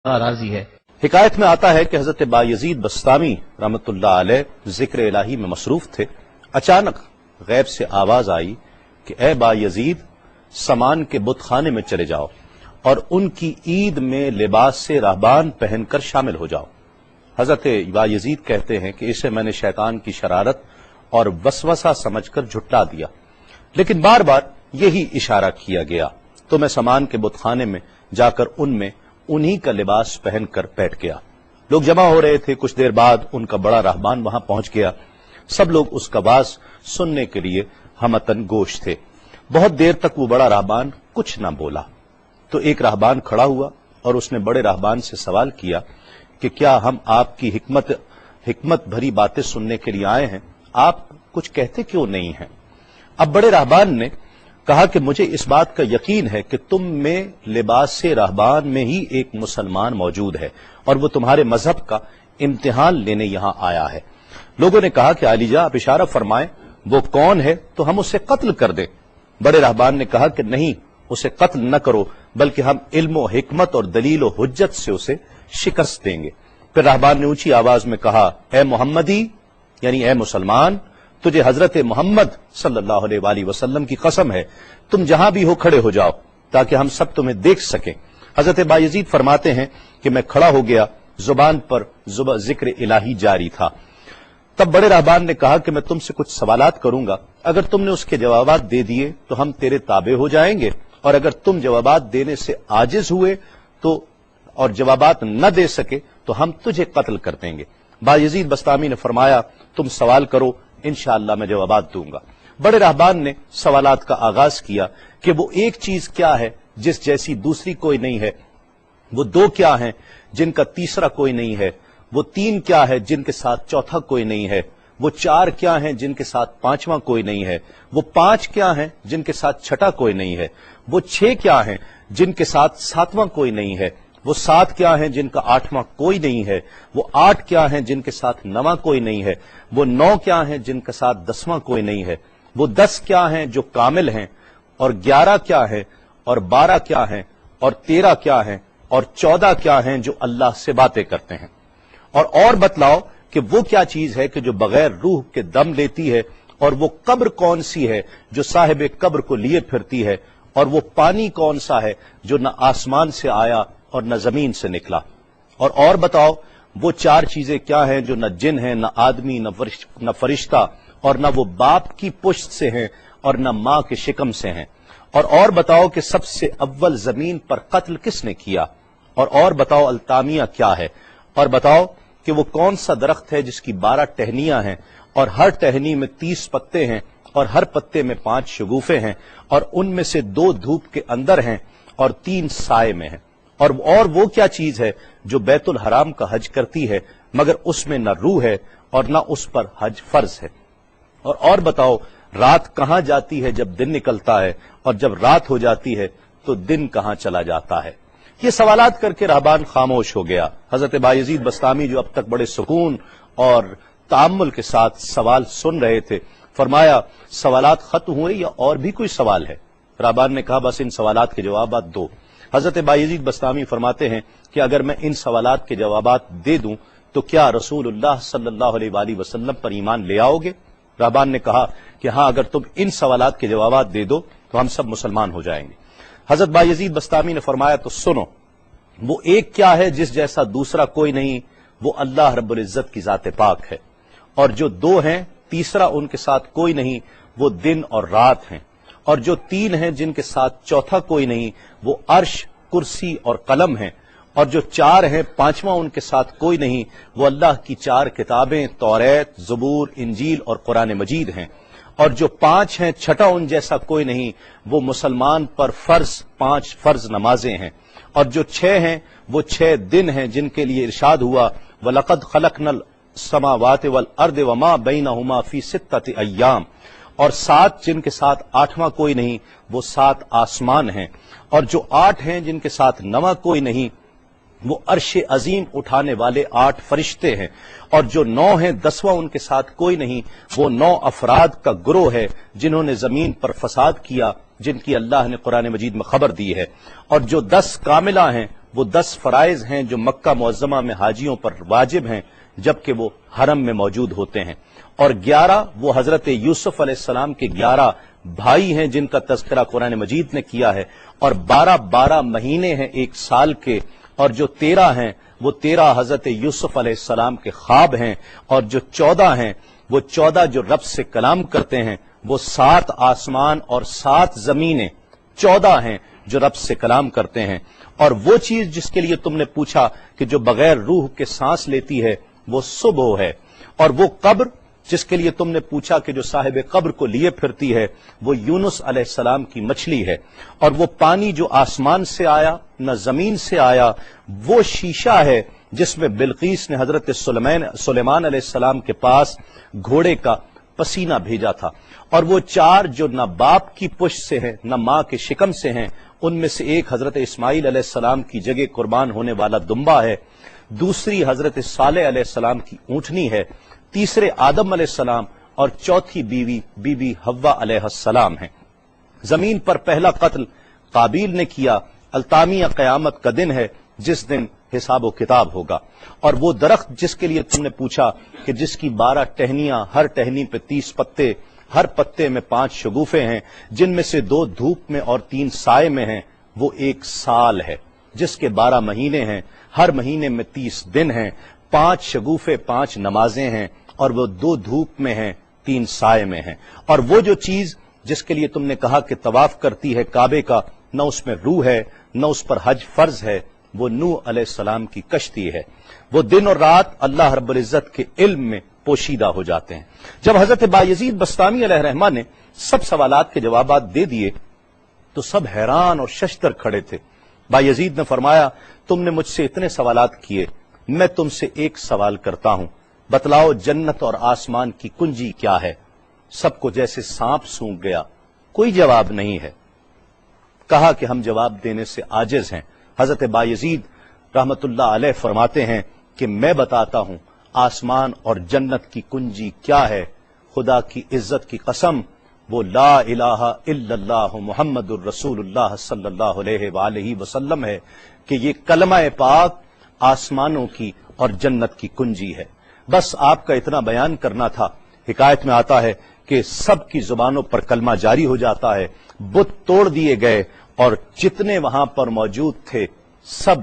راضی ہے۔ حکایت میں آتا ہے کہ حضرت بایزید بستامی رحمۃ اللہ علیہ ذکر الہی میں مصروف تھے۔ اچانک غیب سے آواز آئی کہ اے بایزید، سامان کے بت خانے میں چلے جاؤ اور ان کی عید میں لباس سے راہبان پہن کر شامل ہو جاؤ۔ حضرت بایزید کہتے ہیں کہ اسے میں نے شیطان کی شرارت اور وسوسہ سمجھ کر جھٹلا دیا، لیکن بار بار یہی اشارہ کیا گیا تو میں سامان کے بت خانے میں جا کر ان میں انہی کا لباس پہن کر بیٹھ گیا۔ لوگ جمع ہو رہے تھے، کچھ دیر بعد ان کا بڑا راہبان وہاں پہنچ گیا۔ سب لوگ اس کا باز سننے کے لیے ہمتن گوش تھے۔ بہت دیر تک وہ بڑا راہبان کچھ نہ بولا تو ایک راہبان کھڑا ہوا اور اس نے بڑے راہبان سے سوال کیا کہ کیا ہم آپ کی حکمت بھری باتیں سننے کے لیے آئے ہیں، آپ کچھ کہتے کیوں نہیں ہیں؟ اب بڑے راہبان نے کہا کہ مجھے اس بات کا یقین ہے کہ تم میں لباس سے راہبان میں ہی ایک مسلمان موجود ہے اور وہ تمہارے مذہب کا امتحان لینے یہاں آیا ہے۔ لوگوں نے کہا کہ علی جاں آپ اشارہ فرمائیں، وہ کون ہے تو ہم اسے قتل کر دیں۔ بڑے راہبان نے کہا کہ نہیں، اسے قتل نہ کرو، بلکہ ہم علم و حکمت اور دلیل و حجت سے اسے شکست دیں گے۔ پھر راہبان نے اونچی آواز میں کہا، اے محمدی، یعنی اے مسلمان، تجھے حضرت محمد صلی اللہ علیہ وآلہ وسلم کی قسم ہے، تم جہاں بھی ہو کھڑے ہو جاؤ تاکہ ہم سب تمہیں دیکھ سکیں۔ حضرت بایزید فرماتے ہیں کہ میں کھڑا ہو گیا، زبان پر ذکر الہی جاری تھا۔ تب بڑے راہبان نے کہا کہ میں تم سے کچھ سوالات کروں گا، اگر تم نے اس کے جوابات دے دیے تو ہم تیرے تابع ہو جائیں گے، اور اگر تم جوابات دینے سے عاجز ہوئے تو اور جوابات نہ دے سکے تو ہم تجھے قتل کر دیں گے۔ بایزید بستامی نے فرمایا، تم سوال کرو، انشاءاللہ میں جوابات دوں گا۔ بڑے راہبان نے سوالات کا آغاز کیا کہ وہ ایک چیز کیا ہے جس جیسی دوسری کوئی نہیں ہے، وہ دو کیا ہیں جن کا تیسرا کوئی نہیں ہے، وہ تین کیا ہے جن کے ساتھ چوتھا کوئی نہیں ہے، وہ چار کیا ہیں جن کے ساتھ پانچواں کوئی نہیں ہے، وہ پانچ کیا ہیں جن کے ساتھ چھٹا کوئی نہیں ہے، وہ چھ کیا ہیں جن کے ساتھ ساتواں کوئی نہیں ہے، وہ سات کیا ہیں جن کا آٹھواں کوئی نہیں ہے، وہ آٹھ کیا ہیں جن کے ساتھ نواں کوئی نہیں ہے، وہ نو کیا ہیں جن کے ساتھ دسواں کوئی نہیں ہے، وہ 10 کیا ہیں جو کامل ہیں، اور 11 کیا ہیں، اور 12 کیا ہیں، اور 13 کیا ہیں، اور 14 کیا ہیں جو اللہ سے باتیں کرتے ہیں۔ اور بتلاؤ کہ وہ کیا چیز ہے کہ جو بغیر روح کے دم لیتی ہے، اور وہ قبر کون سی ہے جو صاحب قبر کو لیے پھرتی ہے، اور وہ پانی کون سا ہے جو نہ آسمان سے آیا اور نہ زمین سے نکلا۔ اور بتاؤ وہ چار چیزیں کیا ہیں جو نہ جن ہیں، نہ آدمی، نہ فرشتہ، اور نہ وہ باپ کی پشت سے ہیں اور نہ ماں کے شکم سے ہیں۔ اور بتاؤ کہ سب سے اول زمین پر قتل کس نے کیا، اور بتاؤ التامیہ کیا ہے، اور بتاؤ کہ وہ کون سا درخت ہے جس کی 12 ٹہنیاں ہیں اور ہر ٹہنی میں 30 پتے ہیں اور ہر پتے میں 5 شگوفے ہیں، اور ان میں سے 2 دھوپ کے اندر ہیں اور 3 سائے میں ہیں۔ اور وہ کیا چیز ہے جو بیت الحرام کا حج کرتی ہے مگر اس میں نہ روح ہے اور نہ اس پر حج فرض ہے۔ اور بتاؤ رات کہاں جاتی ہے جب دن نکلتا ہے، اور جب رات ہو جاتی ہے تو دن کہاں چلا جاتا ہے۔ یہ سوالات کر کے راہبان خاموش ہو گیا۔ حضرت بایزید بستامی جو اب تک بڑے سکون اور تأمل کے ساتھ سوال سن رہے تھے، فرمایا سوالات ختم ہوئے یا اور بھی کوئی سوال ہے؟ راہبان نے کہا بس ان سوالات کے جوابات دو۔ حضرت بایزید بستامی فرماتے ہیں کہ اگر میں ان سوالات کے جوابات دے دوں تو کیا رسول اللہ صلی اللہ علیہ وآلہ وسلم پر ایمان لے آؤ گے؟ راہبان نے کہا کہ ہاں، اگر تم ان سوالات کے جوابات دے دو تو ہم سب مسلمان ہو جائیں گے۔ حضرت بایزید بستامی نے فرمایا تو سنو، وہ ایک کیا ہے جس جیسا دوسرا کوئی نہیں، وہ اللہ رب العزت کی ذات پاک ہے، اور جو 2 ہیں تیسرا ان کے ساتھ کوئی نہیں، وہ دن اور رات ہیں، اور جو 3 ہیں جن کے ساتھ چوتھا کوئی نہیں، وہ عرش، کرسی اور قلم ہیں، اور جو 4 ہیں پانچواں ان کے ساتھ کوئی نہیں، وہ اللہ کی 4 کتابیں توریت، زبور، انجیل اور قرآن مجید ہیں، اور جو 5 ہیں چھٹا ان جیسا کوئی نہیں، وہ مسلمان پر 5 فرض نمازیں ہیں، اور جو 6 ہیں وہ 6 دن ہیں جن کے لیے ارشاد ہوا وَلَقَدْ خَلَقْنَا السَّمَاوَاتِ وَالْأَرْضَ وَمَا بَيْنَهُمَا فِي 6 أَيَّامٍ، اور 7 جن کے ساتھ 8واں کوئی نہیں، وہ 7 آسمان ہیں، اور جو 8 ہیں جن کے ساتھ 9واں کوئی نہیں، وہ عرش عظیم اٹھانے والے 8 فرشتے ہیں، اور جو 9 ہیں 10واں ان کے ساتھ کوئی نہیں، وہ 9 افراد کا گروہ ہے جنہوں نے زمین پر فساد کیا، جن کی اللہ نے قرآن مجید میں خبر دی ہے، اور جو 10 کاملہ ہیں وہ 10 فرائض ہیں جو مکہ معظمہ میں حاجیوں پر واجب ہیں جبکہ وہ حرم میں موجود ہوتے ہیں، اور 11 وہ حضرت یوسف علیہ السلام کے 11 بھائی ہیں جن کا تذکرہ قرآن مجید نے کیا ہے، اور 12 مہینے ہیں ایک سال کے، اور جو 13 ہیں وہ 13 حضرت یوسف علیہ السلام کے خواب ہیں، اور جو 14 ہیں وہ 14 جو رب سے کلام کرتے ہیں، وہ 7 آسمان اور 7 زمینیں 14 ہیں جو رب سے کلام کرتے ہیں، اور وہ چیز جس کے لیے تم نے پوچھا کہ جو بغیر روح کے سانس لیتی ہے وہ صبح ہے، اور وہ قبر جس کے لیے تم نے پوچھا کہ جو صاحب قبر کو لیے پھرتی ہے وہ یونس علیہ السلام کی مچھلی ہے، اور وہ پانی جو آسمان سے آیا نہ زمین سے آیا وہ شیشہ ہے جس میں بلقیس نے حضرت سلیمان علیہ السلام کے پاس گھوڑے کا پسینہ بھیجا تھا، اور وہ 4 جو نہ باپ کی پشت سے ہیں نہ ماں کے شکم سے ہیں، ان میں سے ایک حضرت اسماعیل علیہ السلام کی جگہ قربان ہونے والا دمبا ہے، دوسری حضرت صالح علیہ السلام کی اونٹنی ہے، تیسرے آدم علیہ السلام، اور چوتھی بیوی بی بی حوا علیہ السلام ہیں۔ زمین پر پہلا قتل قابیل نے کیا، التامیہ قیامت کا دن ہے جس دن حساب و کتاب ہوگا، اور وہ درخت جس کے لیے تم نے پوچھا کہ جس کی 12 ٹہنیاں، ہر ٹہنی پہ 30 پتے، ہر پتے میں 5 شگوفے ہیں جن میں سے 2 دھوپ میں اور 3 سائے میں ہیں، وہ 1 سال ہے جس کے 12 مہینے ہیں، ہر مہینے میں 30 دن ہیں، 5 شگوفے 5 نمازیں ہیں، اور وہ 2 دھوپ میں ہیں 3 سائے میں ہیں، اور وہ جو چیز جس کے لیے تم نے کہا کہ طواف کرتی ہے کعبے کا، نہ اس میں روح ہے نہ اس پر حج فرض ہے، وہ نوح علیہ السلام کی کشتی ہے، وہ دن اور رات اللہ رب العزت کے علم میں پوشیدہ ہو جاتے ہیں۔ جب حضرت بایزید بسطامی علیہ الرحمہ نے سب سوالات کے جوابات دے دیے تو سب حیران اور ششدر کھڑے تھے۔ بایزید نے فرمایا تم نے مجھ سے اتنے سوالات کیے، میں تم سے ایک سوال کرتا ہوں، بتلاؤ جنت اور آسمان کی کنجی کیا ہے؟ سب کو جیسے سانپ سونگھ گیا، کوئی جواب نہیں ہے۔ کہا کہ ہم جواب دینے سے عاجز ہیں۔ حضرت بایزید رحمت اللہ علیہ فرماتے ہیں کہ میں بتاتا ہوں آسمان اور جنت کی کنجی کیا ہے۔ خدا کی عزت کی قسم، وہ لا الہ الا اللہ محمد الرسول اللہ صلی اللہ علیہ وآلہ وسلم ہے کہ یہ کلمہ پاک آسمانوں کی اور جنت کی کنجی ہے۔ بس آپ کا اتنا بیان کرنا تھا۔ حکایت میں آتا ہے کہ سب کی زبانوں پر کلمہ جاری ہو جاتا ہے، بت توڑ دیے گئے، اور جتنے وہاں پر موجود تھے سب